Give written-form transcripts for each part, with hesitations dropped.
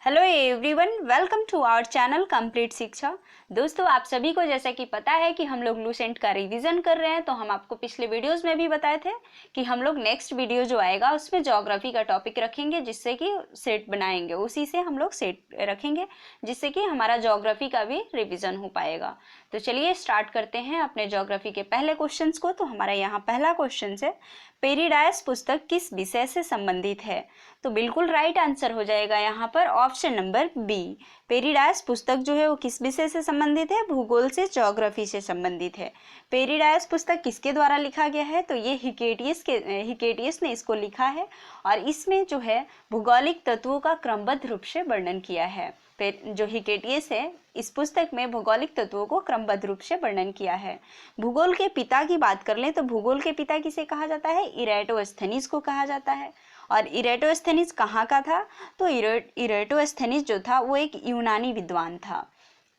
Hello everyone, welcome to our channel Complete Shiksha. दोस्तों, आप सभी को जैसा कि पता है कि हम लोग लूसेंट का रिवीजन कर रहे हैं, तो हम आपको पिछले वीडियोस में भी बताए थे कि हम लोग नेक्स्ट वीडियो जो आएगा उसमें ज्योग्राफी का टॉपिक रखेंगे, जिससे कि सेट बनाएंगे, उसी से हम लोग सेट रखेंगे, जिससे कि हमारा ज्योग्राफी का भी रिविजन हो पाएगा। तो चलिए स्टार्ट करते हैं अपने ज्योग्राफी के पहले क्वेश्चन को। तो हमारा यहाँ पहला क्वेश्चन है, पेरिडाइस पुस्तक किस विषय से संबंधित है? तो बिल्कुल राइट आंसर हो जाएगा यहाँ पर ऑप्शन नंबर बी। पेरिडाइस पुस्तक जो है वो किस विषय से संबंधित है? भूगोल से, ज्योग्राफी से संबंधित है। पेरिडाइस पुस्तक किसके द्वारा लिखा गया है? तो ये हिकेटियस ने इसको लिखा है, और इसमें जो है भूगोलिक तत्वों का क्रमबद्ध रूप से वर्णन किया है। जो हिकेटियस है, इस पुस्तक में भौगोलिक तत्वों को क्रमबद्ध रूप से वर्णन किया है। भूगोल के पिता की बात कर लें तो भूगोल के पिता किसे कहा जाता है? इरेटोस्थेनीज को कहा जाता है। और इरेटोस्थेनीज कहाँ का था? तो इरेटोस्थेनीज जो था वो एक यूनानी विद्वान था।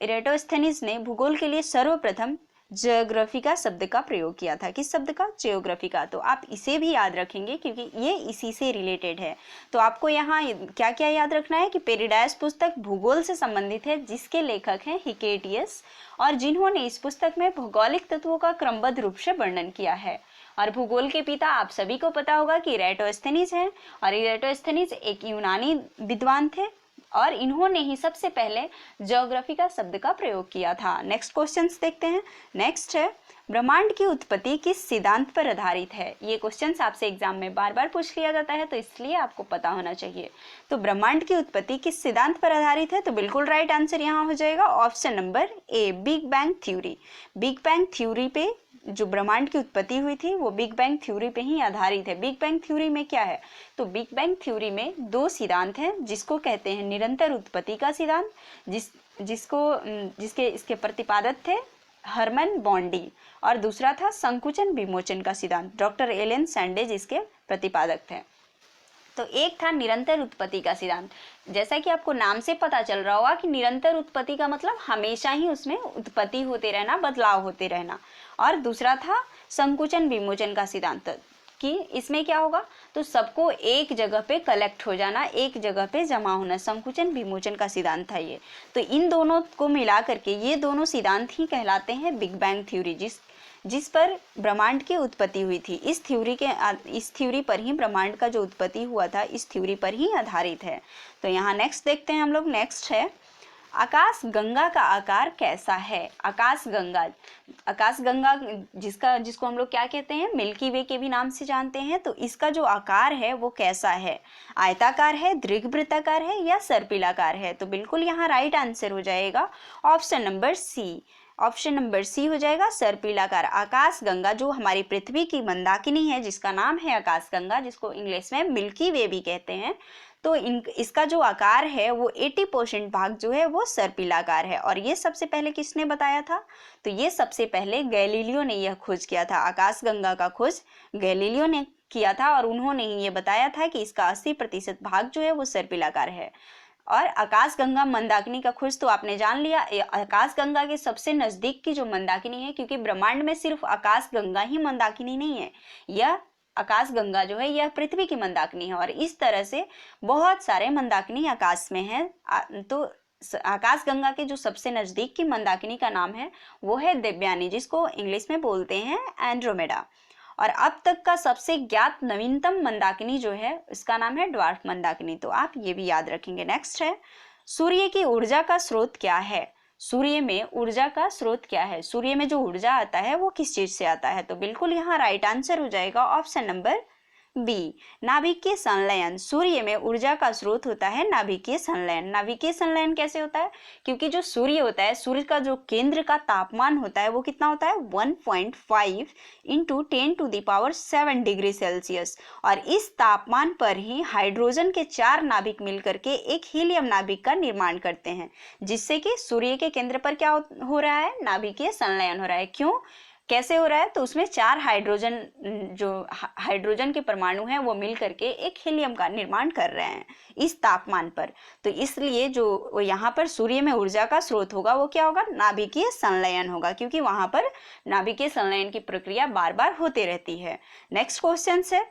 इरेटोस्थेनीज ने भूगोल के लिए सर्वप्रथम ज्योग्राफिका शब्द का प्रयोग किया था। किस शब्द का? ज्योग्राफिका। तो आप इसे भी याद रखेंगे क्योंकि ये इसी से रिलेटेड है। तो आपको यहाँ क्या क्या याद रखना है कि पेरिडाइस पुस्तक भूगोल से संबंधित है, जिसके लेखक हैं हिकेटियस, और जिन्होंने इस पुस्तक में भौगोलिक तत्वों का क्रमबद्ध रूप से वर्णन किया है। और भूगोल के पिता आप सभी को पता होगा कि इरेटोस्थेनीज हैं, और इरेटोस्थेनीज एक यूनानी विद्वान थे, और इन्होंने ही सबसे पहले ज्योग्राफिका शब्द का प्रयोग किया था। नेक्स्ट क्वेश्चंस देखते हैं। नेक्स्ट है, ब्रह्मांड की उत्पत्ति किस सिद्धांत पर आधारित है? ये क्वेश्चंस आपसे एग्जाम में बार बार पूछ लिया जाता है, तो इसलिए आपको पता होना चाहिए। तो ब्रह्मांड की उत्पत्ति किस सिद्धांत पर आधारित है? तो बिल्कुल राइट आंसर यहाँ हो जाएगा option number A, big bang theory. Big bang theory पे जो ब्रह्मांड की उत्पत्ति हुई थी वो बिग बैंग थ्योरी पे ही आधारित है। बिग बैंग थ्योरी में क्या है? तो बिग बैंग थ्योरी में दो सिद्धांत हैं, जिसको कहते हैं निरंतर उत्पत्ति का सिद्धांत, जिसके इसके प्रतिपादक थे हरमन बॉन्डी, और दूसरा था संकुचन विमोचन का सिद्धांत। डॉक्टर एलन सैंडेज इसके प्रतिपादक थे। तो एक था निरंतर उत्पत्ति का सिद्धांत, जैसा कि आपको नाम से पता चल रहा होगा कि निरंतर उत्पत्ति का मतलब हमेशा ही उसमें उत्पत्ति होते रहना, बदलाव होते रहना। और दूसरा था संकुचन विमोचन का सिद्धांत, कि इसमें क्या होगा? तो सबको एक जगह पे कलेक्ट हो जाना, एक जगह पे जमा होना, संकुचन विमोचन का सिद्धांत था ये। तो इन दोनों को मिला करके ये दोनों सिद्धांत ही कहलाते हैं बिग बैंग थ्योरी, जिस पर ब्रह्मांड की उत्पत्ति हुई थी। इस थ्योरी पर ही ब्रह्मांड का जो उत्पत्ति हुआ था, इस थ्योरी पर ही आधारित है। तो यहाँ नेक्स्ट देखते हैं हम लोग। नेक्स्ट है, आकाश गंगा का आकार कैसा है? आकाश गंगा जिसको हम लोग क्या कहते हैं? मिल्की वे के भी नाम से जानते हैं। तो इसका जो आकार है वो कैसा है? आयताकार है, दीर्घवृत्ताकार है, या सर्पिलाकार है? तो बिल्कुल यहाँ राइट आंसर हो जाएगा option number C. Option number C हो जाएगा, सर्पिलाकार। आकाश गंगा जो हमारी पृथ्वी की मंदाकिनी है, जिसका नाम है आकाश गंगा, जिसको इंग्लिश में मिल्की वे भी कहते हैं, तो इसका जो आकार है वो 80% भाग जो है वो सर्पिलाकार है। और ये सबसे पहले किसने बताया था? तो ये सबसे पहले गैलीलियो ने यह खोज किया था। आकाश गंगा का खोज गैलीलियो ने किया था, और उन्होंने ही ये बताया था कि इसका 80% भाग जो है वो सर्पिलाकार है। और आकाश गंगा मंदाकिनी का खोज तो आपने जान लिया। आकाश गंगा के सबसे नजदीक की जो मंदाकिनी है, क्योंकि ब्रह्मांड में सिर्फ आकाश गंगा ही मंदाकिनी नहीं है, यह आकाश गंगा जो है यह पृथ्वी की मंदाकिनी है, और इस तरह से बहुत सारे मंदाकिनी आकाश में हैं। तो आकाश गंगा के जो सबसे नजदीक की मंदाकिनी का नाम है वो है देवयानी, जिसको इंग्लिश में बोलते हैं एंड्रोमेडा। और अब तक का सबसे ज्ञात नवीनतम मंदाकिनी जो है, इसका नाम है ड्वार्फ मंदाकिनी। तो आप ये भी याद रखेंगे। नेक्स्ट है, सूर्य की ऊर्जा का स्रोत क्या है? सूर्य में ऊर्जा का स्रोत क्या है? सूर्य में जो ऊर्जा आता है वो किस चीज से आता है? तो बिल्कुल यहाँ राइट आंसर हो जाएगा ऑप्शन नंबर बी, नाभिकीय संलयन। सूर्य में ऊर्जा का स्रोत होता है नाभिकीय संलयन। नाभिकीय संलयन कैसे होता है? क्योंकि जो सूर्य होता है, सूर्य का जो केंद्र का तापमान होता है वो कितना होता है? 1.5 × 10⁷ डिग्री सेल्सियस। और इस तापमान पर ही हाइड्रोजन के 4 नाभिक मिलकर के एक हीलियम नाभिक का निर्माण करते हैं, जिससे कि सूर्य के केंद्र पर क्या हो रहा है? नाभिकीय संलयन हो रहा है। क्यों, कैसे हो रहा है? तो उसमें 4 हाइड्रोजन के परमाणु हैं वो मिल करके एक हीलियम का निर्माण कर रहे हैं इस तापमान पर। तो इसलिए जो यहाँ पर सूर्य में ऊर्जा का स्रोत होगा वो क्या होगा? नाभिकीय संलयन होगा, क्योंकि वहां पर नाभिकीय संलयन की प्रक्रिया बार बार होती रहती है। नेक्स्ट क्वेश्चन है,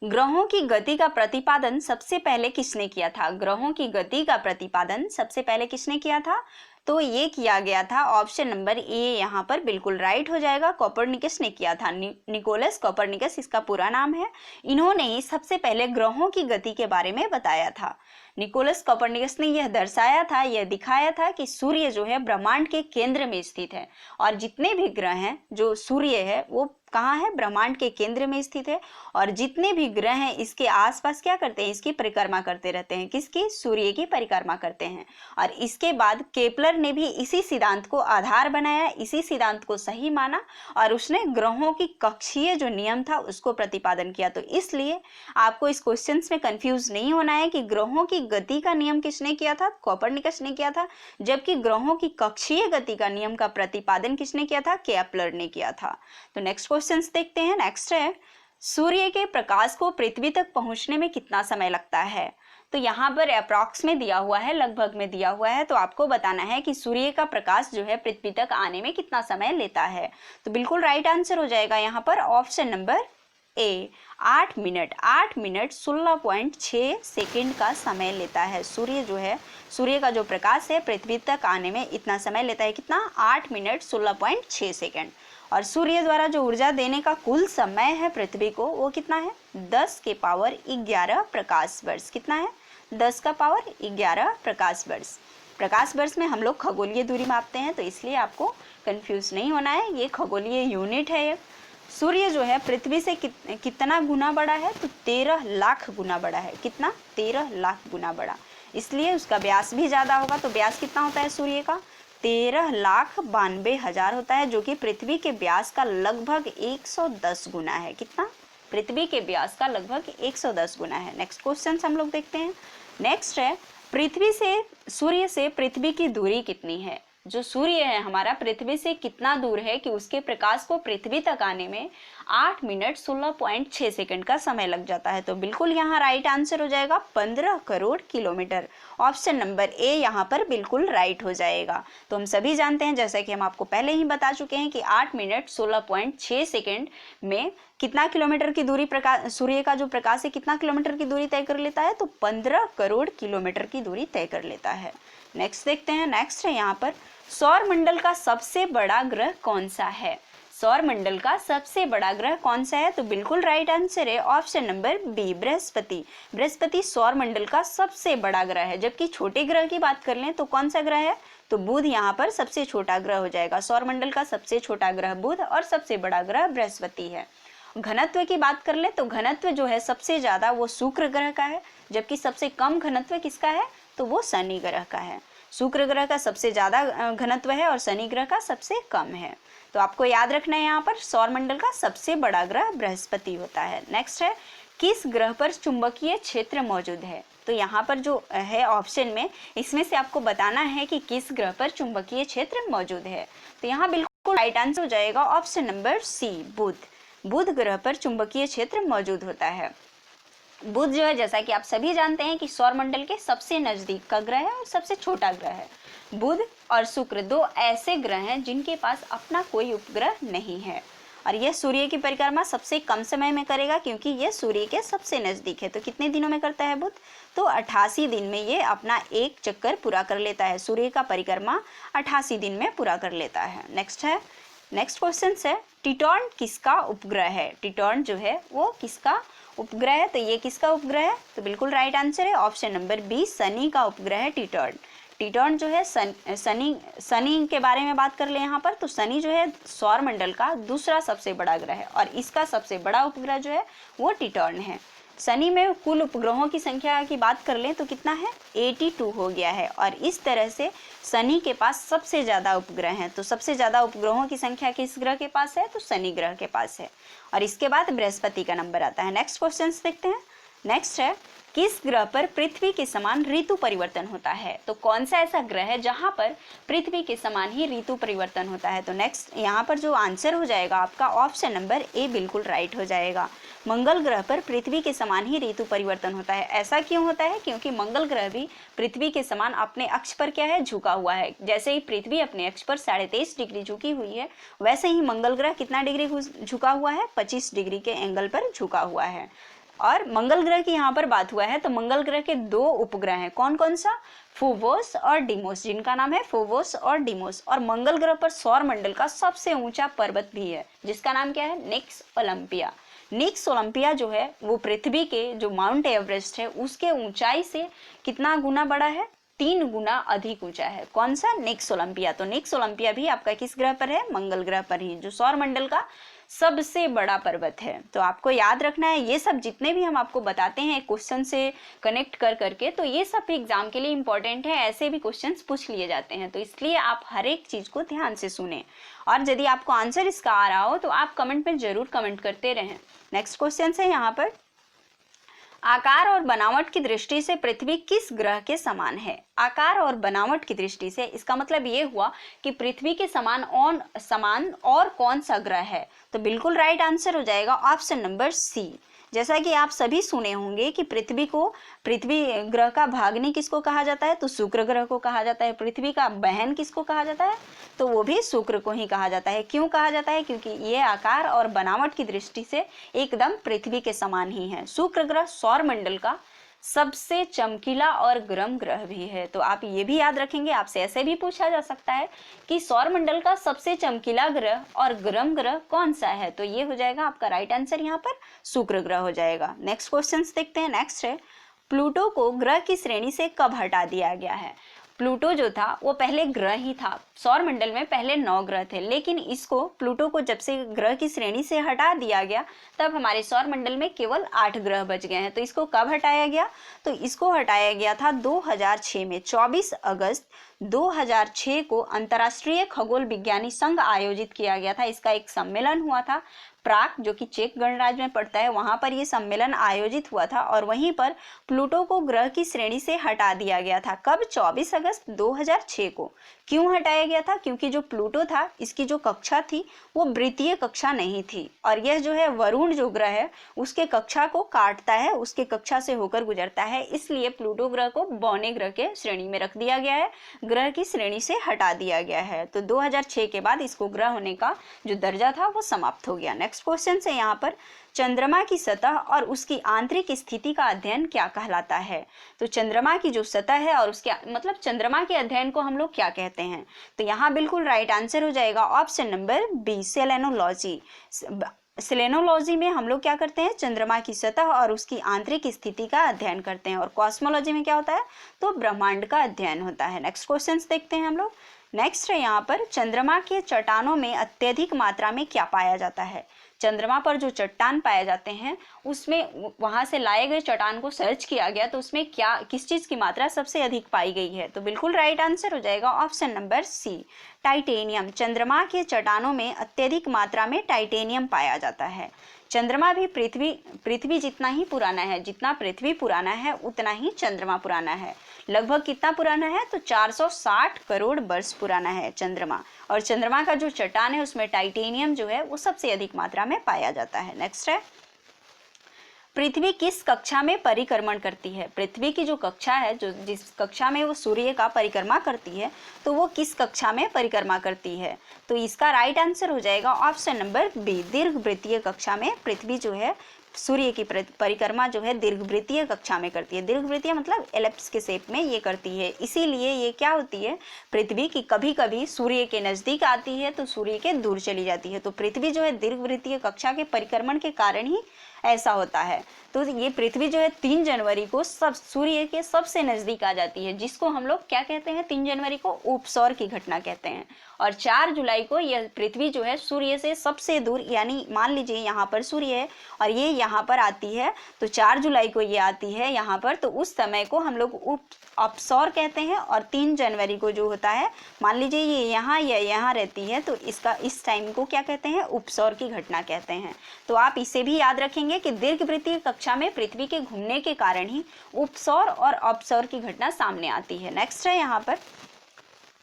ग्रहों की गति का प्रतिपादन सबसे पहले किसने किया था? ग्रहों की गति का प्रतिपादन सबसे पहले किसने किया था? तो ये किया गया था, ऑप्शन नंबर ए यहाँ पर बिल्कुल राइट हो जाएगा, कोपरनिकस ने किया था। निकोलस कोपरनिकस इसका पूरा नाम है। इन्होंने ही सबसे पहले ग्रहों की गति के बारे में बताया था। निकोलस कोपरनिकस ने यह दर्शाया था, यह दिखाया था कि सूर्य जो है ब्रह्मांड के केंद्र में स्थित है और जितने भी ग्रह हैं, जो सूर्य है वो कहाँ है? ब्रह्मांड के केंद्र में स्थित है और जितने भी ग्रह हैं इसके आसपास क्या करते हैं? इसकी परिक्रमा करते रहते हैं। किसकी? सूर्य की परिक्रमा करते हैं। और इसके बाद केपलर ने भी इसी सिद्धांत को आधार बनाया, इसी सिद्धांत को सही माना और उसने ग्रहों की कक्षीय जो नियम था उसको प्रतिपादन किया। तो इसलिए आपको इस क्वेश्चन में कंफ्यूज नहीं होना है कि ग्रहों की गति का नियम किसने किया था? कोपरनिकस ने किया था, जबकि ग्रहों की कक्षीय गति का नियम का प्रतिपादन किसने किया था? केपलर ने किया था। तो नेक्स्ट क्वेश्चन देखते हैं। नेक्स्ट है, सूर्य के प्रकाश को पृथ्वी तक पहुंचने में कितना समय लगता है? तो यहाँ पर अप्रॉक्स में दिया हुआ है, लगभग में दिया हुआ है। तो आपको बताना है कि सूर्य का प्रकाश जो है पृथ्वी तक आने में कितना समय लेता है। तो बिल्कुल राइट आंसर हो जाएगा यहाँ पर option number A, 8 minute 16.6 second का समय लेता है। सूर्य जो है, सूर्य का जो प्रकाश है पृथ्वी तक आने में इतना समय लेता है। कितना? 8 मिनट 16.6 सेकेंड। और सूर्य द्वारा जो ऊर्जा देने का कुल समय है पृथ्वी को, वो कितना है? 10 के पावर 11 प्रकाश वर्ष। कितना है? 10 का पावर 11 प्रकाश वर्ष। प्रकाश वर्ष में हम लोग खगोलीय दूरी मापते हैं, तो इसलिए आपको कंफ्यूज नहीं होना है, ये खगोलीय यूनिट है। ये सूर्य जो है पृथ्वी से कितना गुना बड़ा है? तो 13 लाख गुना बड़ा है। कितना? 13 लाख गुना बड़ा, इसलिए उसका व्यास भी ज़्यादा होगा। तो व्यास कितना होता है सूर्य का? 13,92,000 होता है, जो कि पृथ्वी के व्यास का लगभग 110 गुना है। कितना? पृथ्वी के व्यास का लगभग 110 गुना है। नेक्स्ट क्वेश्चन हम लोग देखते हैं। नेक्स्ट है, पृथ्वी से सूर्य से पृथ्वी की दूरी कितनी है? जो सूर्य है हमारा पृथ्वी से कितना दूर है कि उसके प्रकाश को पृथ्वी तक आने में 8 मिनट 16.6 सेकंड का समय लग जाता है। तो बिल्कुल यहाँ राइट आंसर हो जाएगा 15 crore kilometre. Option number A यहाँ पर बिल्कुल राइट हो जाएगा। तो हम सभी जानते हैं, जैसा कि हम आपको पहले ही बता चुके हैं, कि 8 मिनट 16.6 सेकंड में कितना किलोमीटर की दूरी, प्रकाश सूर्य का जो प्रकाश है कितना किलोमीटर की दूरी तय कर लेता है? तो 15 करोड़ किलोमीटर की दूरी तय कर लेता है। नेक्स्ट देखते हैं। नेक्स्ट है यहाँ पर, सौर मंडल का सबसे बड़ा ग्रह कौन सा है? सौर मंडल का सबसे बड़ा ग्रह कौन सा है? तो बिल्कुल राइट आंसर है ऑप्शन नंबर बी, बृहस्पति। बृहस्पति सौर मंडल का सबसे बड़ा ग्रह है। जबकि छोटे ग्रह की बात कर लें तो कौन सा ग्रह है? तो बुध यहाँ पर सबसे छोटा ग्रह हो जाएगा। सौर मंडल का सबसे छोटा ग्रह बुध और सबसे बड़ा ग्रह बृहस्पति है। घनत्व की बात कर ले तो घनत्व जो है सबसे ज्यादा वो शुक्र ग्रह का है, जबकि सबसे कम घनत्व किसका है? तो वो शनि ग्रह का है। शुक्र ग्रह का सबसे ज्यादा घनत्व है और शनि ग्रह का सबसे कम है। तो आपको याद रखना है, यहाँ पर सौर मंडल का सबसे बड़ा ग्रह बृहस्पति होता है। नेक्स्ट है, किस ग्रह पर चुंबकीय क्षेत्र मौजूद है? तो यहाँ पर जो है ऑप्शन में, इसमें से आपको बताना है कि किस ग्रह पर चुंबकीय क्षेत्र मौजूद है। तो यहाँ बिल्कुल राइट आंसर हो जाएगा ऑप्शन नंबर सी, बुध। बुध ग्रह पर चुंबकीय क्षेत्र मौजूद होता है। बुध जो है, जैसा कि आप सभी जानते हैं कि सौरमंडल के सबसे नजदीक का ग्रह है और सबसे छोटा ग्रह है। बुध और शुक्र दो ऐसे ग्रह हैं जिनके पास अपना कोई उपग्रह नहीं है और यह सूर्य की परिक्रमा सबसे कम समय में करेगा, क्योंकि यह सूर्य के सबसे नजदीक है। तो कितने दिनों में करता है बुध? तो 88 दिन में ये अपना एक चक्कर पूरा कर लेता है। सूर्य का परिक्रमा 88 दिन में पूरा कर लेता है। नेक्स्ट क्वेश्चन है, टिटॉन किसका उपग्रह है? टिटॉन जो है वो किसका उपग्रह है? तो ये किसका उपग्रह है? तो बिल्कुल राइट आंसर है ऑप्शन नंबर बी, शनि का उपग्रह है टिटॉन। टिटॉन जो है शनि के बारे में बात कर ले यहाँ पर, तो शनि जो है सौरमंडल का दूसरा सबसे बड़ा ग्रह है और इसका सबसे बड़ा उपग्रह जो है वो टिटॉन है। शनि में कुल उपग्रहों की संख्या की बात कर लें तो कितना है? 82 हो गया है और इस तरह से शनि के पास सबसे ज़्यादा उपग्रह हैं। तो सबसे ज़्यादा उपग्रहों की संख्या किस ग्रह के पास है? तो शनि ग्रह के पास है और इसके बाद बृहस्पति का नंबर आता है। नेक्स्ट क्वेश्चन देखते हैं। नेक्स्ट है, किस ग्रह पर पृथ्वी के समान ऋतु परिवर्तन होता है? तो कौन सा ऐसा ग्रह है जहां पर पृथ्वी के समान ही ऋतु परिवर्तन होता है? तो नेक्स्ट यहाँ पर जो आंसर हो जाएगा आपका ऑप्शन नंबर ए बिल्कुल राइट हो जाएगा। मंगल ग्रह पर पृथ्वी के समान ही ऋतु परिवर्तन होता है। ऐसा क्यों होता है? क्योंकि मंगल ग्रह भी पृथ्वी के समान अपने अक्ष पर क्या है? झुका हुआ है। जैसे ही पृथ्वी अपने अक्ष पर 23.5 डिग्री झुकी हुई है, वैसे ही मंगल ग्रह कितना डिग्री झुका हुआ है? 25 डिग्री के एंगल पर झुका हुआ है। और मंगल ग्रह की यहाँ पर बात हुआ है तो मंगल ग्रह के 2 उपग्रह हैं, कौन कौन सा, फोबोस और डीमोस, जिनका नाम है फोबोस और डीमोस। और मंगल ग्रह पर सौर मंडल का सबसे ऊंचा पर्वत भी है जिसका नाम क्या है, निक्स ओलंपिया। निक्स ओलंपिया जो है वो पृथ्वी के जो माउंट एवरेस्ट है उसके ऊंचाई से कितना गुना बड़ा है, 3 गुना अधिक ऊंचा है। कौन सा, निक्स ओलंपिया। तो निक्स ओलंपिया भी आपका किस ग्रह पर है, मंगल ग्रह पर ही, जो सौर मंडल का सबसे बड़ा पर्वत है। तो आपको याद रखना है ये सब जितने भी हम आपको बताते हैं क्वेश्चन से कनेक्ट कर करके, तो ये सब एग्जाम के लिए इंपॉर्टेंट है, ऐसे भी क्वेश्चंस पूछ लिए जाते हैं। तो इसलिए आप हर एक चीज को ध्यान से सुने और यदि आपको आंसर इसका आ रहा हो तो आप कमेंट में जरूर कमेंट करते रहें। नेक्स्ट क्वेश्चन है यहाँ पर, आकार और बनावट की दृष्टि से पृथ्वी किस ग्रह के समान है। आकार और बनावट की दृष्टि से इसका मतलब ये हुआ कि पृथ्वी के समान और कौन सा ग्रह है। तो बिल्कुल राइट आंसर हो जाएगा ऑप्शन नंबर सी। जैसा कि आप सभी सुने होंगे कि पृथ्वी ग्रह का भाग्नि किसको कहा जाता है, तो शुक्र ग्रह को कहा जाता है। पृथ्वी का बहन किसको कहा जाता है, तो वो भी शुक्र को ही कहा जाता है। क्यों कहा जाता है, क्योंकि ये आकार और बनावट की दृष्टि से एकदम पृथ्वी के समान ही है। शुक्र ग्रह सौर मंडल का सबसे चमकीला और गर्म ग्रह भी है। तो आप ये भी याद रखेंगे, आपसे ऐसे भी पूछा जा सकता है कि सौर मंडल का सबसे चमकीला ग्रह और गर्म ग्रह कौन सा है, तो ये हो जाएगा आपका राइट आंसर यहाँ पर शुक्र ग्रह हो जाएगा। नेक्स्ट क्वेश्चन देखते हैं। नेक्स्ट है, प्लूटो को ग्रह की श्रेणी से कब हटा दिया गया है। प्लूटो जो था वो पहले ग्रह ही था, सौर मंडल में पहले 9 ग्रह थे, लेकिन प्लूटो को जब से ग्रह की श्रेणी से हटा दिया गया तब हमारे सौर मंडल में केवल 8 ग्रह बच गए हैं। तो इसको कब हटाया गया, तो इसको हटाया गया था 2006 में। 24 अगस्त 2006 को अंतर्राष्ट्रीय खगोल विज्ञानी संघ आयोजित किया गया था। इसका एक सम्मेलन हुआ था प्राग, जो कि चेक गणराज्य में पड़ता है, वहां पर ये सम्मेलन आयोजित हुआ था और वहीं पर प्लूटो को ग्रह की श्रेणी से हटा दिया गया था। कब, 24 अगस्त 2006 को। क्यों हटाया गया था, क्योंकि जो प्लूटो था इसकी जो कक्षा थी वो वृत्तीय कक्षा नहीं थी और यह जो है वरुण जो ग्रह है उसके कक्षा को काटता है, उसके कक्षा से होकर गुजरता है, इसलिए प्लूटो ग्रह को बौने ग्रह के श्रेणी में रख दिया गया है, ग्रह की श्रेणी से हटा दिया गया है। तो 2006 के बाद इसको ग्रह होने का जो दर्जा था वो समाप्त हो गया। नेक्स्ट क्वेश्चन है यहाँ पर, चंद्रमा की सतह और उसकी आंतरिक स्थिति का अध्ययन क्या कहलाता है। तो चंद्रमा की जो सतह है और उसके मतलब चंद्रमा के अध्ययन को हम लोग क्या कहते हैं, तो यहाँ बिल्कुल राइट आंसर हो जाएगा option number B, selenology. Selenology में हम लोग क्या करते हैं, चंद्रमा की सतह और उसकी आंतरिक स्थिति का अध्ययन करते हैं। और कॉस्मोलॉजी में क्या होता है, तो ब्रह्मांड का अध्ययन होता है। नेक्स्ट क्वेश्चन देखते हैं हम लोग। नेक्स्ट है यहाँ पर, चंद्रमा के चट्टानों में अत्यधिक मात्रा में क्या पाया जाता है। चंद्रमा पर जो चट्टान पाए जाते हैं उसमें वहां से लाए गए चट्टान को सर्च किया गया तो उसमें किस चीज की मात्रा सबसे अधिक पाई गई है, तो बिल्कुल राइट आंसर हो जाएगा ऑप्शन नंबर सी, टाइटेनियम। चंद्रमा के चट्टानों में अत्यधिक मात्रा में टाइटेनियम पाया जाता है। चंद्रमा भी पृथ्वी जितना ही पुराना है, जितना पृथ्वी पुराना है उतना ही चंद्रमा पुराना है। लगभग कितना पुराना है, तो 460 करोड़ वर्ष पुराना है चंद्रमा। और चंद्रमा का जो चट्टान है उसमें टाइटेनियम जो है वो सबसे अधिक मात्रा में पाया जाता है। नेक्स्ट है, पृथ्वी किस कक्षा में परिक्रमण करती है। पृथ्वी की जो कक्षा है, जो जिस कक्षा में वो सूर्य का परिक्रमा करती है, तो वो किस कक्षा में परिक्रमा करती है, तो इसका राइट आंसर हो जाएगा ऑप्शन नंबर बी, दीर्घवृत्तीय कक्षा में पृथ्वी जो है सूर्य की परिक्रमा जो है दीर्घवृत्तीय कक्षा में करती है। दीर्घवृत्तीय मतलब एलिप्स के शेप में ये करती है, इसीलिए ये क्या होती है, पृथ्वी की कभी कभी सूर्य के नजदीक आती है तो सूर्य के दूर चली जाती है। तो पृथ्वी जो है दीर्घवृत्तीय कक्षा के परिक्रमण के कारण ही ऐसा होता है। तो ये पृथ्वी जो है 3 जनवरी को सब सूर्य के सबसे नजदीक आ जाती है, जिसको हम लोग क्या कहते हैं, 3 जनवरी को उपसौर की घटना कहते हैं। और 4 जुलाई को यह पृथ्वी जो है सूर्य से सबसे दूर, यानी मान लीजिए यहाँ पर सूर्य है और ये यहाँ पर आती है, तो 4 जुलाई को ये आती है यहाँ पर, तो उस समय को हम लोग अपसौर कहते हैं। और 3 जनवरी को जो होता है, मान लीजिए ये यहाँ या यहाँ रहती है, तो इस टाइम को क्या कहते हैं, उपसौर की घटना कहते हैं। तो आप इसे भी याद रखेंगे कि दीर्घवृत्तीय कक्षा में पृथ्वी के घूमने के कारण ही उपसौर और अपसौर की घटना सामने आती है। नेक्स्ट है यहाँ पर,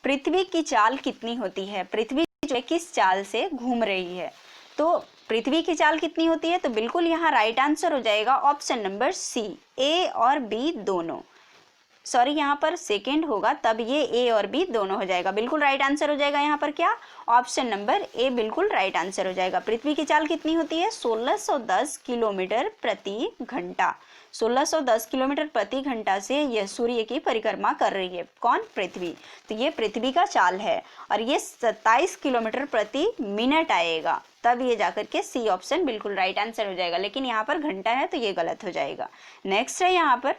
पृथ्वी की चाल कितनी होती है। पृथ्वी जो है किस चाल से घूम रही है, तो पृथ्वी की चाल कितनी होती है, तो बिल्कुल यहाँ राइट आंसर हो जाएगा ऑप्शन नंबर सी, ए और बी दोनों। सॉरी यहाँ पर सेकेंड होगा, तब ये ए और बी दोनों हो जाएगा। बिल्कुल राइट आंसर हो जाएगा यहाँ पर क्या, ऑप्शन नंबर ए बिल्कुल राइट आंसर हो जाएगा। पृथ्वी की चाल कितनी होती है, 1610 किलोमीटर प्रति घंटा। 1610 किलोमीटर प्रति घंटा से यह सूर्य की परिक्रमा कर रही है। कौन, पृथ्वी। तो ये पृथ्वी का चाल है और ये 27 किलोमीटर प्रति मिनट आएगा, तब ये जाकर के सी ऑप्शन बिल्कुल राइट आंसर हो जाएगा। लेकिन यहाँ पर घंटा है तो ये गलत हो जाएगा। नेक्स्ट है यहाँ पर,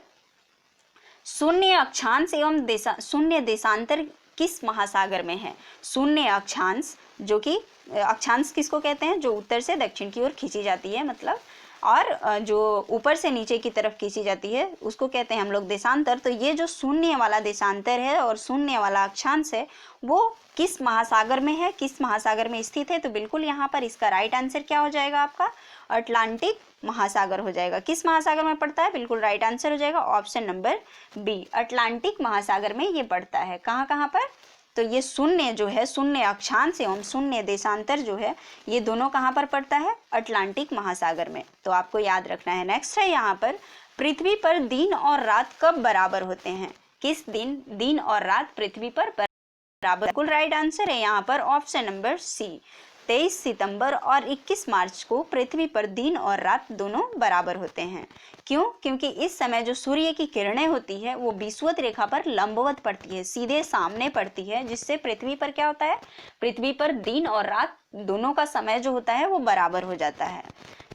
शून्य अक्षांश एवं शून्य देशांतर किस महासागर में है। शून्य अक्षांश, जो कि अक्षांश किसको कहते हैं, जो उत्तर से दक्षिण की ओर खींची जाती है मतलब, और जो ऊपर से नीचे की तरफ खींची जाती है उसको कहते हैं हम लोग देशांतर। तो ये जो शून्य वाला देशांतर है और शून्य वाला अक्षांश है वो किस महासागर में है, किस महासागर में स्थित है। तो बिल्कुल यहाँ पर इसका राइट आंसर क्या हो जाएगा आपका, अटलांटिक महासागर हो जाएगा। किस महासागर में पड़ता है, बिल्कुल राइट आंसर हो जाएगा ऑप्शन नंबर बी, अटलांटिक महासागर में ये पड़ता है। कहाँ कहाँ पर, तो ये शून्य जो है, शून्य अक्षांश एवं शून्य देशांतर जो है, ये दोनों कहाँ पर पड़ता है, अटलांटिक महासागर में। तो आपको याद रखना है। नेक्स्ट है यहाँ पर, पृथ्वी पर दिन और रात कब बराबर होते हैं। किस दिन दिन और रात पृथ्वी पर बराबर, बिल्कुल राइट आंसर है यहाँ पर ऑप्शन नंबर सी, 23 सितंबर और 21 मार्च को पृथ्वी पर दिन और रात दोनों बराबर होते हैं। क्यों, क्योंकि इस समय जो सूर्य की किरणें होती है वो विषुवत रेखा पर लंबवत पड़ती है, सीधे सामने पड़ती है, जिससे पृथ्वी पर क्या होता है, पृथ्वी पर दिन और रात दोनों का समय जो होता है वो बराबर हो जाता है।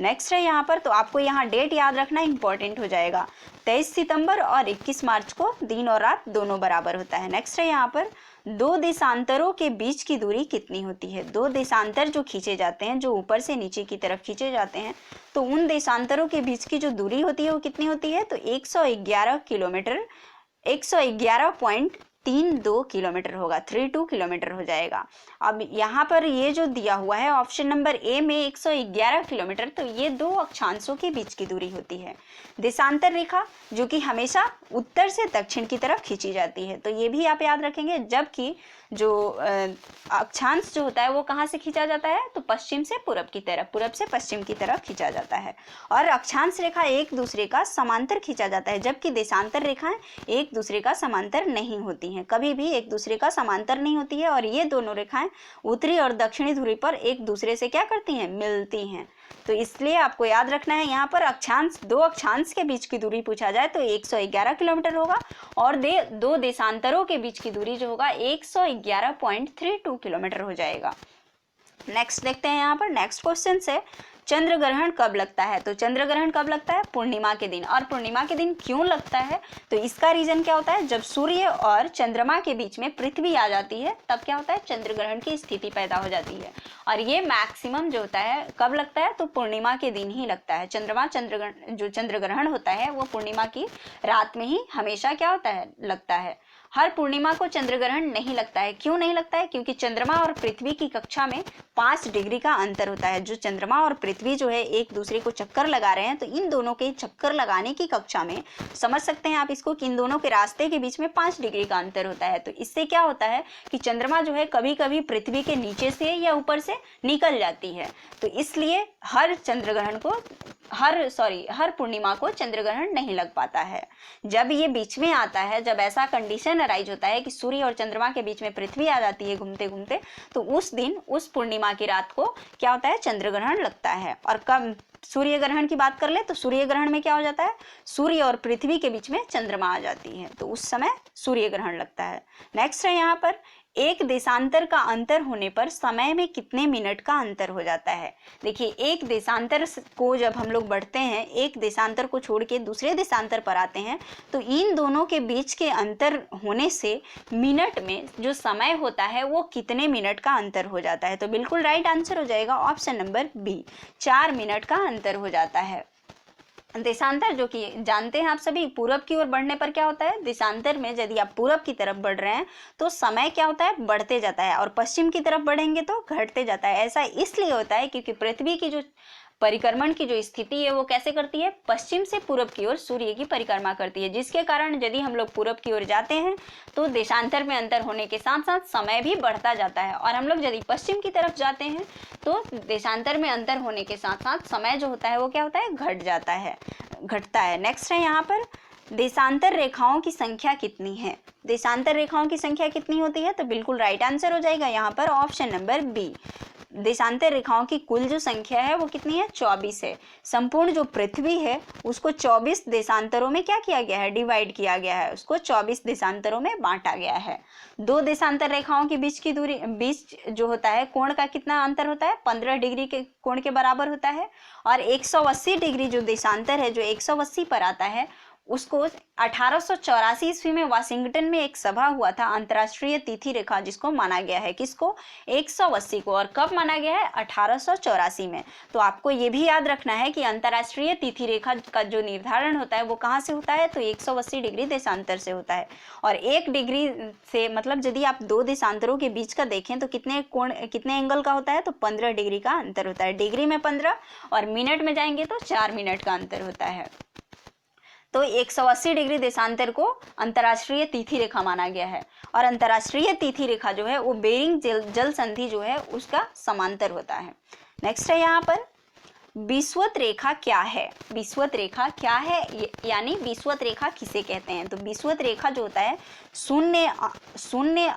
नेक्स्ट है यहाँ पर, तो आपको यहाँ डेट याद रखना इंपॉर्टेंट हो जाएगा, 23 सितंबर और 21 मार्च को दिन और रात दोनों बराबर होता है। नेक्स्ट है यहाँ पर, दो देशांतरों के बीच की दूरी कितनी होती है। दो देशांतर जो खींचे जाते हैं, जो ऊपर से नीचे की तरफ खींचे जाते हैं, तो उन देशांतरों के बीच की जो दूरी होती है वो कितनी होती है, तो 111 किलोमीटर, 111.32 किलोमीटर होगा, 32 किलोमीटर हो जाएगा। अब यहाँ पर ये जो दिया हुआ है ऑप्शन नंबर ए में 111 किलोमीटर, तो ये दो अक्षांशों के बीच की दूरी होती है। देशांतर रेखा जो कि हमेशा उत्तर से दक्षिण की तरफ खींची जाती है, तो ये भी आप याद रखेंगे। जबकि जो अक्षांश जो होता है वो कहाँ से खींचा जाता है, तो पश्चिम से पूरब की तरफ, पूरब से पश्चिम की तरफ खींचा जाता है। और अक्षांश रेखा एक दूसरे का समांतर खींचा जाता है, जबकि देशांतर रेखाएं एक दूसरे का समांतर नहीं होती हैं, कभी भी एक दूसरे का समांतर नहीं होती है। और ये दोनों रेखाएं उत्तरी और दक्षिणी ध्रुव पर एक दूसरे से क्या करती हैं, मिलती हैं। तो इसलिए आपको याद रखना है यहाँ पर अक्षांश, दो अक्षांश के बीच की दूरी पूछा जाए तो 111 किलोमीटर होगा, और दो देशांतरों के बीच की दूरी जो होगा 111.32 किलोमीटर हो जाएगा। नेक्स्ट देखते हैं यहाँ पर, नेक्स्ट क्वेश्चन से, चंद्र ग्रहण कब लगता है। तो चंद्र ग्रहण कब लगता है, पूर्णिमा के दिन। और पूर्णिमा के दिन क्यों लगता है, तो इसका रीजन क्या होता है, जब सूर्य और चंद्रमा के बीच में पृथ्वी आ जाती है तब क्या होता है, चंद्र ग्रहण की स्थिति पैदा हो जाती है। और ये मैक्सिमम जो होता है कब लगता है, तो पूर्णिमा के दिन ही लगता है। जो चंद्र ग्रहण होता है वो पूर्णिमा की रात में ही हमेशा क्या होता है, लगता है। हर पूर्णिमा को चंद्र ग्रहण नहीं लगता है। क्यों नहीं लगता है, क्योंकि चंद्रमा और पृथ्वी की कक्षा में 5 डिग्री का अंतर होता है। जो चंद्रमा और पृथ्वी जो है एक दूसरे को चक्कर लगा रहे हैं, तो इन दोनों के चक्कर लगाने की कक्षा में समझ सकते हैं आप इसको कि इन दोनों के रास्ते के बीच में 5 डिग्री का अंतर होता है। तो इससे क्या होता है कि चंद्रमा जो है कभी कभी पृथ्वी के नीचे से या ऊपर से निकल जाती है। तो इसलिए हर पूर्णिमा को चंद्र ग्रहण नहीं लग पाता है। जब ये बीच में आता है, जब ऐसा कंडीशन अराइज होता है कि सूर्य और चंद्रमा के बीच में पृथ्वी आ जाती है घूमते घूमते, तो उस दिन, उस पूर्णिमा की रात को क्या होता है, चंद्र ग्रहण लगता है। और कब सूर्य ग्रहण की बात कर ले तो सूर्य ग्रहण में क्या हो जाता है, सूर्य और पृथ्वी के बीच में चंद्रमा आ जाती है, तो उस समय सूर्य ग्रहण लगता है। नेक्स्ट है यहाँ पर, एक देशांतर का अंतर होने पर समय में कितने मिनट का अंतर हो जाता है। देखिए, एक देशांतर को जब हम लोग बढ़ते हैं, एक देशांतर को छोड़ के दूसरे देशांतर पर आते हैं, तो इन दोनों के बीच के अंतर होने से मिनट में जो समय होता है वो कितने मिनट का अंतर हो जाता है। तो बिल्कुल राइट आंसर हो जाएगा ऑप्शन नंबर बी, 4 मिनट का अंतर हो जाता है। देशांतर जो कि जानते हैं आप सभी, पूरब की ओर बढ़ने पर क्या होता है, देशांतर में यदि आप पूरब की तरफ बढ़ रहे हैं तो समय क्या होता है, बढ़ते जाता है, और पश्चिम की तरफ बढ़ेंगे तो घटते जाता है। ऐसा इसलिए होता है क्योंकि पृथ्वी की जो परिक्रमण की जो स्थिति है वो कैसे करती है, पश्चिम से पूरब की ओर सूर्य की परिक्रमा करती है, जिसके कारण यदि हम लोग पूरब की ओर जाते हैं तो देशांतर में अंतर होने के साथ साथ समय भी बढ़ता जाता है, और हम लोग यदि पश्चिम की तरफ जाते हैं तो देशांतर में अंतर होने के साथ साथ समय जो होता है वो क्या होता है, घटता है। नेक्स्ट है यहाँ पर, देशांतर रेखाओं की संख्या कितनी है? देशांतर रेखाओं की संख्या कितनी होती है? तो बिल्कुल राइट आंसर हो जाएगा यहाँ पर ऑप्शन नंबर बी। देशांतर रेखाओं की कुल जो संख्या है वो कितनी है? 24 है। संपूर्ण जो पृथ्वी है उसको 24 देशांतरों में क्या किया गया है? डिवाइड किया गया है, उसको 24 देशांतरों में बांटा गया है। दो देशांतर रेखाओं के बीच की दूरी, बीच जो होता है कोण का कितना अंतर होता है? 15 डिग्री के कोण के बराबर होता है। और 180 डिग्री जो देशांतर है, जो 180 पर आता है, उसको 1884 ईस्वी में वाशिंगटन में एक सभा हुआ था, अंतर्राष्ट्रीय तिथि रेखा, जिसको माना गया है, किसको? 180 को। और कब माना गया है? 1884 में। तो आपको ये भी याद रखना है कि अंतर्राष्ट्रीय तिथि रेखा का जो निर्धारण होता है वो कहाँ से होता है? तो 180 डिग्री देशांतर से होता है। और 1 डिग्री से मतलब यदि आप दो देशांतरों के बीच का देखें तो कितने कोण, कितने एंगल का होता है? तो 15 डिग्री का अंतर होता है। डिग्री में 15 और मिनट में जाएंगे तो 4 मिनट का अंतर होता है। तो 180 डिग्री देशांतर को अंतर्राष्ट्रीय तिथि रेखा माना गया है। और अंतर्राष्ट्रीय तिथि रेखा जो है वो बेरिंग जल संधि जो है उसका समांतर होता है। नेक्स्ट है यहाँ पर विषुवत रेखा क्या है? विषुवत रेखा क्या है, यानी विषुवत रेखा किसे कहते हैं? तो विषुवत रेखा जो होता है शून्य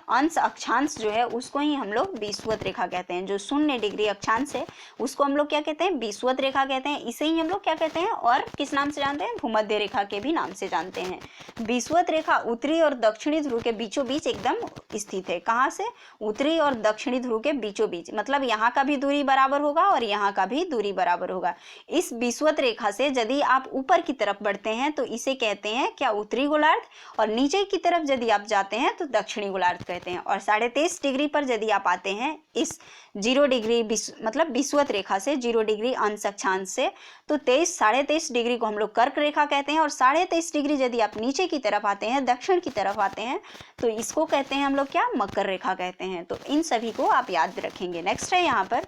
अंश अक्षांश जो है उसको ही हम लोग विषुवत रेखा कहते हैं। जो 0 डिग्री अक्षांश है उसको हम लोग क्या कहते हैं? विषुवत रेखा कहते हैं। इसे ही हम लोग क्या कहते हैं और किस नाम से जानते हैं? भूमध्य रेखा के भी नाम से जानते हैं। विषुवत रेखा उत्तरी और दक्षिणी ध्रुव के बीचों बीच एकदम स्थित है। कहाँ से? उत्तरी और दक्षिणी ध्रुव के बीचों बीच, मतलब यहाँ का भी दूरी बराबर होगा और यहाँ का भी दूरी बराबर होगा। इस विषुवत रेखा से यदि आप ऊपर की तरफ बढ़ते हैं तो इसे कहते हैं क्या? उत्तरी गोलार्ध। और नीचे की तरफ यदि आप जाते हैं तो दक्षिणी गोलार्ध कहते हैं। और 23.5 डिग्री पर यदि आप आते हैं इस 0 डिग्री मतलब विषुवत रेखा से 0 डिग्री अंश अक्षांश से, तो 23.5 डिग्री को हम लोग कर्क रेखा कहते हैं। और 23.5 डिग्री यदि आप नीचे की तरफ आते हैं, दक्षिण की तरफ आते हैं, तो इसको कहते हैं हम लोग क्या? मकर रेखा कहते हैं। तो इन सभी को आप याद रखेंगे। नेक्स्ट है यहाँ पर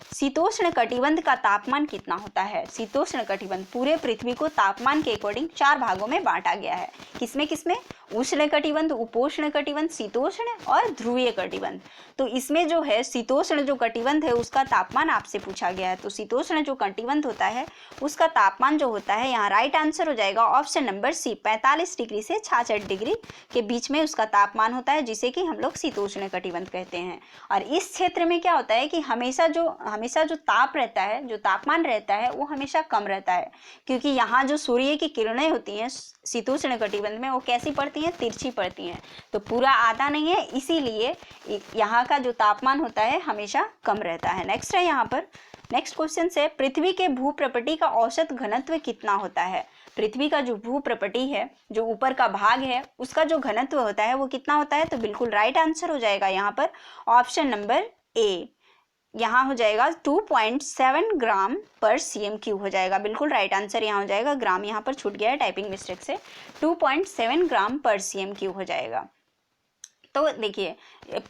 शीतोष्ण कटिबंध का तापमान कितना होता है? शीतोष्ण कटिबंध पूरे पृथ्वी को तापमान के अकॉर्डिंग 4 भागों में बांटा गया है। किसमें किसमें? उष्ण कटिबंध, उपोष्ण कटिबंध, शीतोष्ण और ध्रुवीय कटिबंध। तो इसमें जो है शीतोष्ण जो कटिबंध है उसका तापमान आपसे पूछा गया है। तो शीतोष्ण जो कटिबंध होता है उसका तापमान जो होता है, यहाँ राइट आंसर हो जाएगा ऑप्शन नंबर सी, 45 डिग्री से 66 डिग्री के बीच में उसका तापमान होता है, जिसे कि हम लोग शीतोष्ण कटिबंध कहते हैं। और इस क्षेत्र में क्या होता है कि हमेशा जो ताप रहता है, जो तापमान रहता है वो हमेशा कम रहता है, क्योंकि यहाँ जो सूर्य की किरणें होती हैं शीतोष्ण कटिबंध में वो कैसी पड़ती हैं? तिरछी पड़ती हैं। तो पूरा आता नहीं है, इसीलिए यहाँ का जो तापमान होता है हमेशा कम रहता है। नेक्स्ट है यहाँ पर नेक्स्ट क्वेश्चन से पृथ्वी के भूप्रपटी का औसत घनत्व कितना होता है? पृथ्वी का जो भूप्रपटी है, जो ऊपर का भाग है, उसका जो घनत्व होता है वो कितना होता है? तो बिल्कुल राइट आंसर हो जाएगा यहाँ पर ऑप्शन नंबर ए। यहाँ हो जाएगा 2.7 ग्राम पर cm³ हो जाएगा। बिल्कुल राइट आंसर यहाँ हो जाएगा, ग्राम यहाँ पर छूट गया है टाइपिंग मिस्टेक से, 2.7 ग्राम पर cm³ हो जाएगा। तो देखिए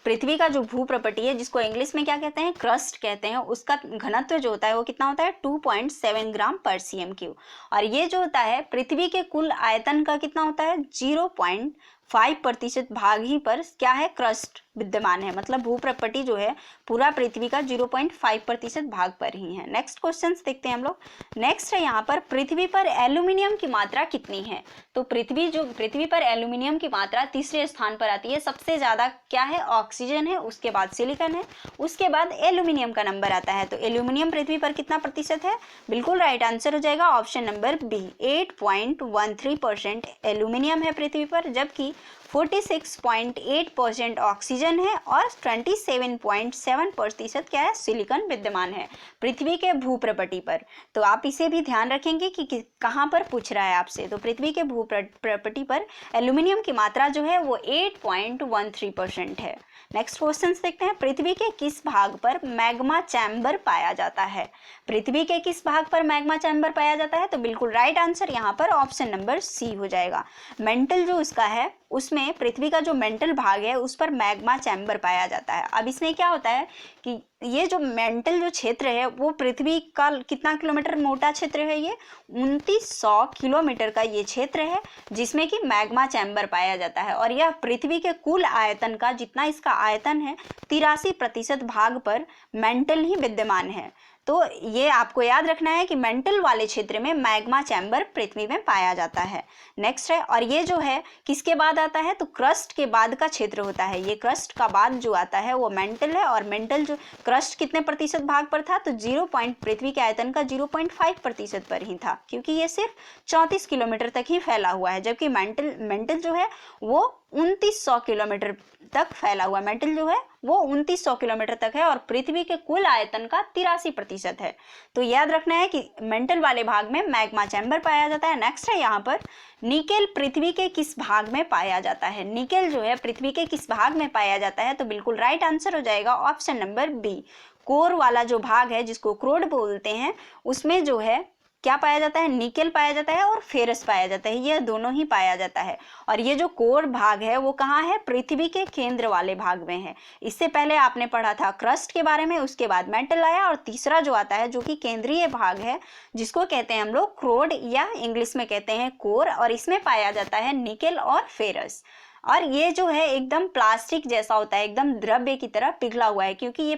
पृथ्वी का जो भूप्रपटी है, जिसको इंग्लिश में क्या कहते हैं? क्रस्ट कहते हैं, उसका घनत्व जो होता है वो कितना होता है? 2.7 ग्राम पर cm³। और ये जो होता है पृथ्वी के कुल आयतन का कितना होता है? 0.5% भाग ही पर क्या है? क्रस्ट विद्यमान है। मतलब भूप्रपटी जो है पूरा पृथ्वी का 0.5% भाग पर ही है। नेक्स्ट क्वेश्चन देखते हैं हम लोग। नेक्स्ट है यहाँ पर पृथ्वी पर एल्यूमिनियम की मात्रा कितनी है? तो पृथ्वी पर एल्यूमिनियम की मात्रा तीसरे स्थान पर आती है। सबसे ज्यादा क्या है? ऑक्सीजन है, उसके बाद सिलिकॉन है, उसके बाद एल्यूमिनियम का नंबर आता है। तो एल्यूमिनियम पृथ्वी पर कितना प्रतिशत है? बिल्कुल राइट आंसर हो जाएगा ऑप्शन नंबर बी, 8.13% एल्यूमिनियम है पृथ्वी पर, जबकि 46.8% ऑक्सीजन है और 27.7% क्या है? सिलिकॉन विद्यमान है पृथ्वी के भूप्रपटी पर। तो आप इसे भी ध्यान रखेंगे कि कहाँ पर पूछ रहा है आपसे। तो पृथ्वी के भूप्रपटी पर एल्यूमिनियम की मात्रा जो है वो 8.13% है। नेक्स्ट क्वेश्चन देखते हैं। पृथ्वी के किस भाग पर मैग्मा चैम्बर पाया जाता है? पृथ्वी के किस भाग पर मैग्मा चैम्बर पाया जाता है? तो बिल्कुल राइट आंसर यहाँ पर ऑप्शन नंबर सी हो जाएगा। मेंटल जो इसका है उसमें पृथ्वी का जो मेंटल भाग है उस पर मैग्मा चैम्बर पाया जाता है। अब इसमें क्या होता है कि ये जो मेंटल जो क्षेत्र है वो पृथ्वी का कितना किलोमीटर मोटा क्षेत्र है? ये 2900 किलोमीटर का ये क्षेत्र है, जिसमें कि मैग्मा चैम्बर पाया जाता है। और यह पृथ्वी के कुल आयतन का, जितना इसका आयतन है, 83% भाग पर मेंटल ही विद्यमान है। तो ये आपको याद रखना है कि मेंटल वाले क्षेत्र में मैग्मा चैम्बर पृथ्वी में पाया जाता है। नेक्स्ट है, और ये जो है किसके बाद आता है, तो क्रस्ट के बाद का क्षेत्र होता है। ये क्रस्ट का बाद जो आता है वो मेंटल है, और मेंटल जो क्रस्ट कितने प्रतिशत भाग पर था, तो 0 पृथ्वी के आयतन का 0.5% पर ही था, क्योंकि ये सिर्फ 34 किलोमीटर तक ही फैला हुआ है, जबकि मेंटल जो है वो 2900 किलोमीटर तक फैला हुआ। मेंटल जो है वो 2900 किलोमीटर तक है और पृथ्वी के कुल आयतन का 83% है। तो याद रखना है कि मेंटल वाले भाग में मैग्मा चैम्बर पाया जाता है। नेक्स्ट है यहाँ पर, निकेल पृथ्वी के किस भाग में पाया जाता है। निकेल जो है पृथ्वी के किस भाग में पाया जाता है, तो बिल्कुल राइट आंसर हो जाएगा ऑप्शन नंबर बी। कोर वाला जो भाग है जिसको क्रोड बोलते हैं, उसमें जो है क्या पाया जाता है, निकेल पाया जाता है और फेरस पाया जाता है, ये दोनों ही पाया जाता है। और ये जो कोर भाग है वो कहाँ है, पृथ्वी के केंद्र वाले भाग में है। इससे पहले आपने पढ़ा था क्रस्ट के बारे में, उसके बाद मेंटल आया, और तीसरा जो आता है जो कि केंद्रीय भाग है जिसको कहते हैं हम लोग क्रोड या इंग्लिश में कहते हैं कोर, और इसमें पाया जाता है निकेल और फेरस। और ये जो है एकदम प्लास्टिक जैसा होता है, एकदम द्रव्य की तरह पिघला हुआ है, क्योंकि ये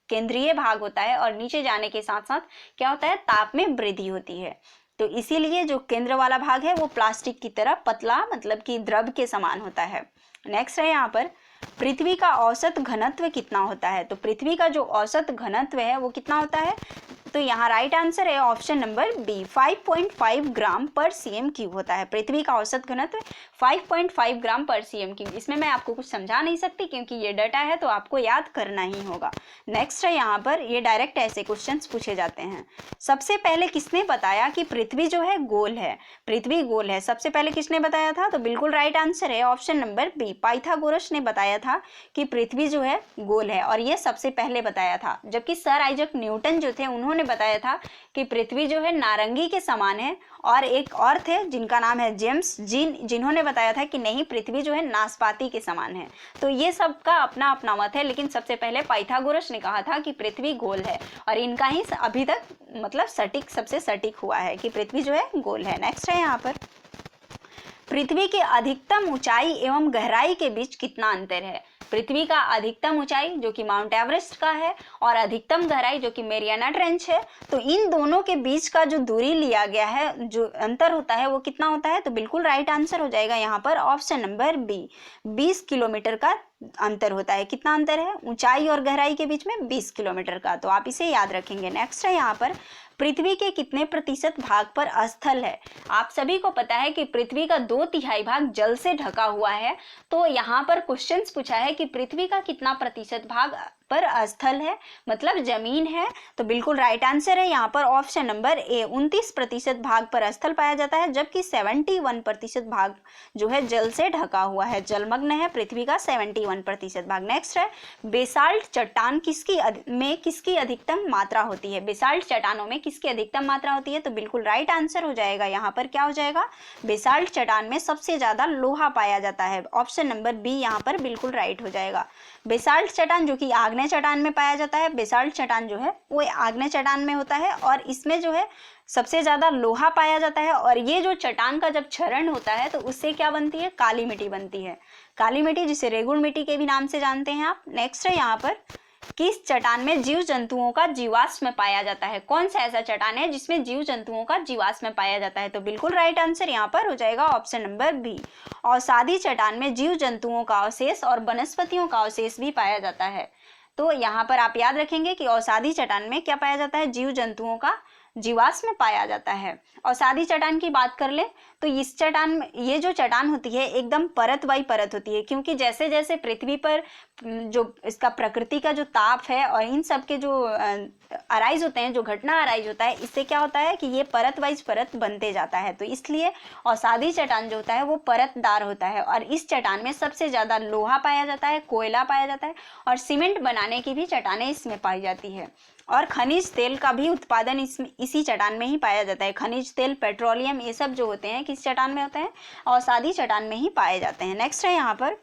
केंद्रीय भाग होता है और नीचे जाने के साथ साथ क्या होता है, ताप में वृद्धि होती है। तो इसीलिए जो केंद्र वाला भाग है वो प्लास्टिक की तरह पतला, मतलब कि द्रव के समान होता है। नेक्स्ट है यहाँ पर, पृथ्वी का औसत घनत्व कितना होता है। तो पृथ्वी का जो औसत घनत्व है वो कितना होता है, तो यहाँ राइट आंसर है ऑप्शन नंबर बी, 5.5 ग्राम पर सीएम क्यूब होता है। पृथ्वी का औसत घनत्व 5.5 ग्राम पर सीएम क्यूब। इसमें मैं आपको कुछ समझा नहीं सकती क्योंकि ये डाटा है तो आपको याद करना ही होगा। नेक्स्ट है यहाँ पर, ये डायरेक्ट ऐसे क्वेश्चंस पूछे जाते हैं। सबसे पहले किसने बताया कि पृथ्वी जो है गोल है, पृथ्वी गोल है, सबसे पहले किसने बताया था, तो बिल्कुल राइट आंसर है ऑप्शन नंबर बी, पाइथागोरस ने बताया था कि पृथ्वी जो है गोल है, और ये सबसे पहले बताया था। जबकि सर आइजक न्यूटन जो थे उन्होंने बताया था कि पृथ्वी जो है नारंगी के समान है, और एक और थे जिनका नाम है जेम्स, जिन्होंने बताया था कि नहीं, पृथ्वी जो है नाशपाती के समान है। तो ये सबका अपना अपना मत है, लेकिन सबसे पहले पाइथागोरस ने कहा था कि पृथ्वी गोल है, और इनका ही अभी तक मतलब सटीक, सबसे सटीक हुआ है कि पृथ्वी जो है गोल है। नेक्स्ट है यहाँ पर, पृथ्वी की अधिकतम ऊंचाई एवं गहराई के बीच कितना अंतर है। पृथ्वी का अधिकतम ऊंचाई जो कि माउंट एवरेस्ट का है, और अधिकतम गहराई जो कि मेरियाना ट्रेंच है, तो इन दोनों के बीच का जो दूरी लिया गया है, जो अंतर होता है वो कितना होता है, तो बिल्कुल राइट आंसर हो जाएगा यहाँ पर ऑप्शन नंबर बी, 20 किलोमीटर का अंतर होता है। कितना अंतर है, ऊंचाई और गहराई के बीच में 20 किलोमीटर का, तो आप इसे याद रखेंगे। नेक्स्ट है यहाँ पर, पृथ्वी के कितने प्रतिशत भाग पर स्थल है। आप सभी को पता है कि पृथ्वी का 2/3 भाग जल से ढका हुआ है, तो यहाँ पर क्वेश्चंस पूछा है कि पृथ्वी का कितना प्रतिशत भाग पर स्थल है, मतलब जमीन है। तो बिल्कुल राइट आंसर है यहाँ पर ऑप्शन नंबर ए, 29% भाग पर स्थल पाया जाता है, जबकि 71% भाग जो है जल से ढका हुआ है, जलमग्न है पृथ्वी का 71% भाग। नेक्स्ट है, बेसाल्ट चट्टान किसकी अधिकतम मात्रा होती है। बेसाल्ट चट्टानों में किसकी अधिकतम मात्रा होती है, तो बिल्कुल राइट आंसर हो जाएगा यहाँ पर, क्या हो जाएगा, बेसाल्ट चट्टान में सबसे ज्यादा लोहा पाया जाता है। ऑप्शन नंबर बी यहाँ पर बिल्कुल राइट हो जाएगा। बेसाल्ट चट्टान जो कि आग्नेय चट्टान में पाया जाता है, बेसाल्ट चट्टान जो है वो आग्नेय चट्टान में होता है, और इसमें जो है सबसे ज्यादा लोहा पाया जाता है। और ये जो चट्टान का जब क्षरण होता है तो उससे क्या बनती है, काली मिट्टी बनती है, काली मिट्टी, जिसे रेगुड़ मिट्टी के भी नाम से जानते हैं आप। नेक्स्ट है यहाँ पर, किस चट्टान में जीव जंतुओं का जीवाश्म पाया जाता है। कौन सा ऐसा चट्टान है जिसमें जीव जंतुओं का जीवाश्म पाया जाता है, तो बिल्कुल राइट आंसर यहाँ पर हो जाएगा ऑप्शन नंबर बी, औषधि चट्टान में जीव जंतुओं का अवशेष और वनस्पतियों का अवशेष भी पाया जाता है। तो यहाँ पर आप याद रखेंगे कि औषधि चट्टान में क्या पाया जाता है, जीव जंतुओं का जीवाश्म पाया जाता है। औषधि चट्टान की बात कर ले तो इस चट्टान में, ये जो चट्टान होती है एकदम परत बाई परत होती है, क्योंकि जैसे जैसे पृथ्वी पर जो इसका प्रकृति का जो ताप है और इन सब के जो अराइज होते हैं, जो घटना अराइज होता है, इससे क्या होता है कि ये परत वाइज परत बनते जाता है। तो इसलिए औषधि चट्टान जो होता है वो परतदार होता है, और इस चट्टान में सबसे ज्यादा लोहा पाया जाता है, कोयला पाया जाता है, और सीमेंट बनाने की भी चट्टानें इसमें पाई जाती है, और खनिज तेल का भी उत्पादन इसी चट्टान में ही पाया जाता है। खनिज तेल, पेट्रोलियम, ये सब जो होते हैं किस चट्टान में होते हैं, औषधि चट्टान में ही पाए जाते हैं। नेक्स्ट है यहाँ पर,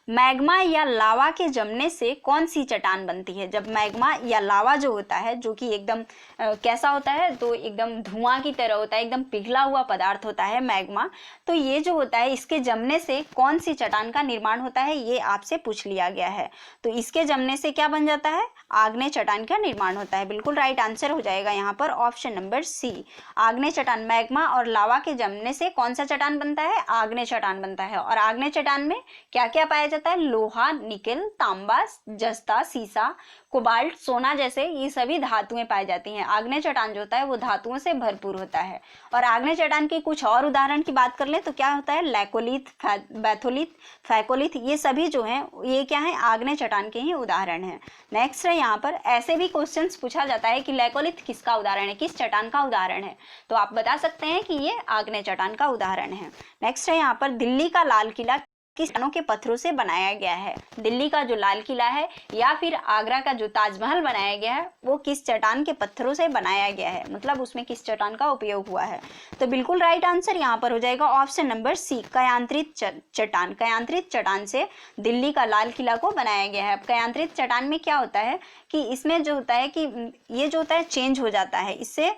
मैग्मा या लावा के जमने से कौन सी चट्टान बनती है? जब मैग्मा या लावा जो होता है, जो कि एकदम कैसा होता है, तो एकदम धुआं की तरह होता है, एकदम पिघला हुआ पदार्थ होता है मैग्मा। तो ये जो होता है, इसके जमने से कौन सी चट्टान का निर्माण होता है, ये आपसे पूछ लिया गया है। तो इसके जमने से क्या बन जाता है? आग्नेय चट्टान का निर्माण होता है। बिल्कुल राइट आंसर हो जाएगा यहाँ पर ऑप्शन नंबर सी, आग्नेय चट्टान। मैग्मा और लावा के जमने से कौन सा चट्टान बनता है? आग्नेय चट्टान बनता है। और आग्नेय चट्टान में क्या क्या पाया जाता है? लोहा, निकेल, तांबा, जस्ता, सीसा, कोबाल्ट, सोना जैसे ये सभी धातुएं पाई जाती हैं। आग्नेय चट्टान जो होता है वो धातुओं से भरपूर होता है। और आग्नेय चट्टान के कुछ और उदाहरण की बात कर लें तो क्या होता है? लैकोलिथ, बैथोलिथ, फैकोलिथ, ये सभी जो हैं ये क्या है? आग्नेय चट्टान के ही उदाहरण हैं। नेक्स्ट है यहाँ पर, ऐसे भी क्वेश्चंस पूछा जाता है कि लैकोलिथ किसका उदाहरण है, किस चट्टान का उदाहरण है, तो आप बता सकते हैं कि ये आग्नेय चट्टान का उदाहरण है। नेक्स्ट है यहाँ पर, दिल्ली का लाल किला किस चट्टानों के पत्थरों से बनाया गया है? दिल्ली का जो लाल किला है या फिर आगरा का जो ताजमहल बनाया गया है वो किस चट्टान के पत्थरों से बनाया गया है, मतलब उसमें किस चट्टान का उपयोग हुआ है? तो बिल्कुल राइट आंसर यहाँ पर हो जाएगा ऑप्शन नंबर सी, कयांत्रित चट्टान। कयांत्रित चट्टान से दिल्ली का लाल किला को बनाया गया है। अब कयांत्रित चट्टान में क्या होता है कि इसमें जो होता है कि ये जो होता है चेंज हो जाता है, इससे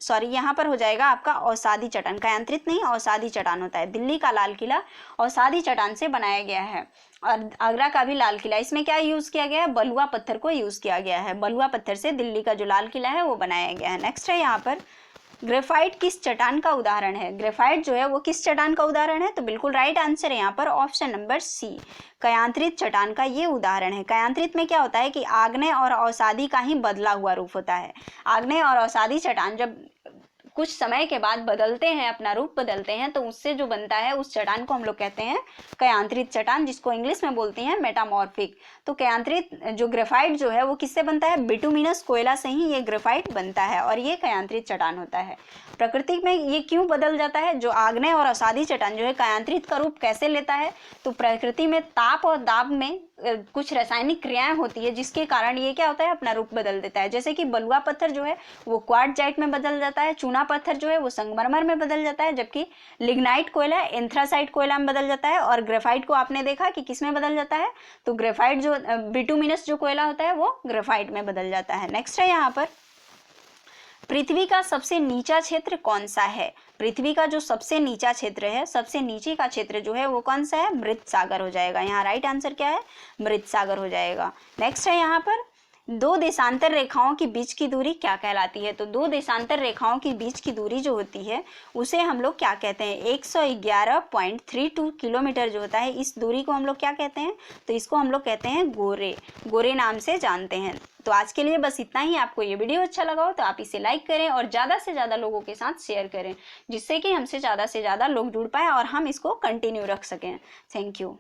सॉरी यहाँ पर हो जाएगा आपका औसादी चट्टान, कयांत्रित नहीं औसादी चट्टान होता है। दिल्ली का लाल किला औसादी चट्टान से बनाया गया है। और आगरा का भी लाल किला, इसमें क्या यूज किया गया है? बलुआ पत्थर को यूज किया गया है। बलुआ पत्थर से दिल्ली का जो लाल किला है वो बनाया गया है। नेक्स्ट है यहाँ पर, ग्रेफाइट किस चट्टान का उदाहरण है? ग्रेफाइट जो है वो किस चट्टान का उदाहरण है? तो बिल्कुल राइट आंसर है यहाँ पर ऑप्शन नंबर सी, कयांत्रित चट्टान का ये उदाहरण है। कयांत्रित में क्या होता है कि आग्नेय और औसादी का ही बदला हुआ रूप होता है। आग्नेय और औसादी चट्टान जब कुछ समय के बाद बदलते हैं, अपना रूप बदलते हैं, तो उससे जो बनता है उस चट्टान को हम लोग कहते हैं कयांत्रित चट्टान, जिसको इंग्लिश में बोलते हैं मेटामॉर्फिक। तो कयांत्रित जो ग्रेफाइट जो है वो किससे बनता है? बिटुमिनस कोयला से ही ये ग्रेफाइट बनता है और ये कयांत्रित चट्टान होता है। प्रकृति में ये क्यों बदल जाता है? जो आग्नेय और अवसादी चट्टान जो है कयांत्रित का रूप कैसे लेता है? तो प्रकृति में ताप और दाब में कुछ रासायनिक क्रियाएं होती है जिसके कारण ये क्या होता है? अपना रूप बदल देता है। जैसे कि बलुआ पत्थर जो है वो क्वार्टजाइट में बदल जाता है, चूना पत्थर जो है वो संगमरमर में बदल जाता है, जबकि लिग्नाइट कोयला एंथ्रासाइट कोयला में बदल जाता है। और ग्रेफाइट को आपने देखा कि किस में बदल जाता है? तो ग्रेफाइट जो बिटुमिनस जो कोयला होता है वो ग्रेफाइट में बदल जाता है। नेक्स्ट है यहाँ पर, पृथ्वी का सबसे नीचा क्षेत्र कौन सा है? पृथ्वी का जो सबसे नीचा क्षेत्र है, सबसे नीचे का क्षेत्र जो है वो कौन सा है? मृत सागर हो जाएगा। यहाँ राइट आंसर क्या है? मृत सागर हो जाएगा। नेक्स्ट है यहाँ पर, दो देशांतर रेखाओं के बीच की दूरी क्या कहलाती है? तो दो देशांतर रेखाओं के बीच की दूरी जो होती है उसे हम लोग क्या कहते हैं? 111.32 किलोमीटर जो होता है, इस दूरी को हम लोग क्या कहते हैं? तो इसको हम लोग कहते हैं गोरे, गोरे नाम से जानते हैं। तो आज के लिए बस इतना ही। आपको ये वीडियो अच्छा लगा हो तो आप इसे लाइक करें और ज़्यादा से ज़्यादा लोगों के साथ शेयर करें, जिससे कि हमसे ज़्यादा से ज़्यादा लोग जुड़ पाए और हम इसको कंटिन्यू रख सकें। Thank you.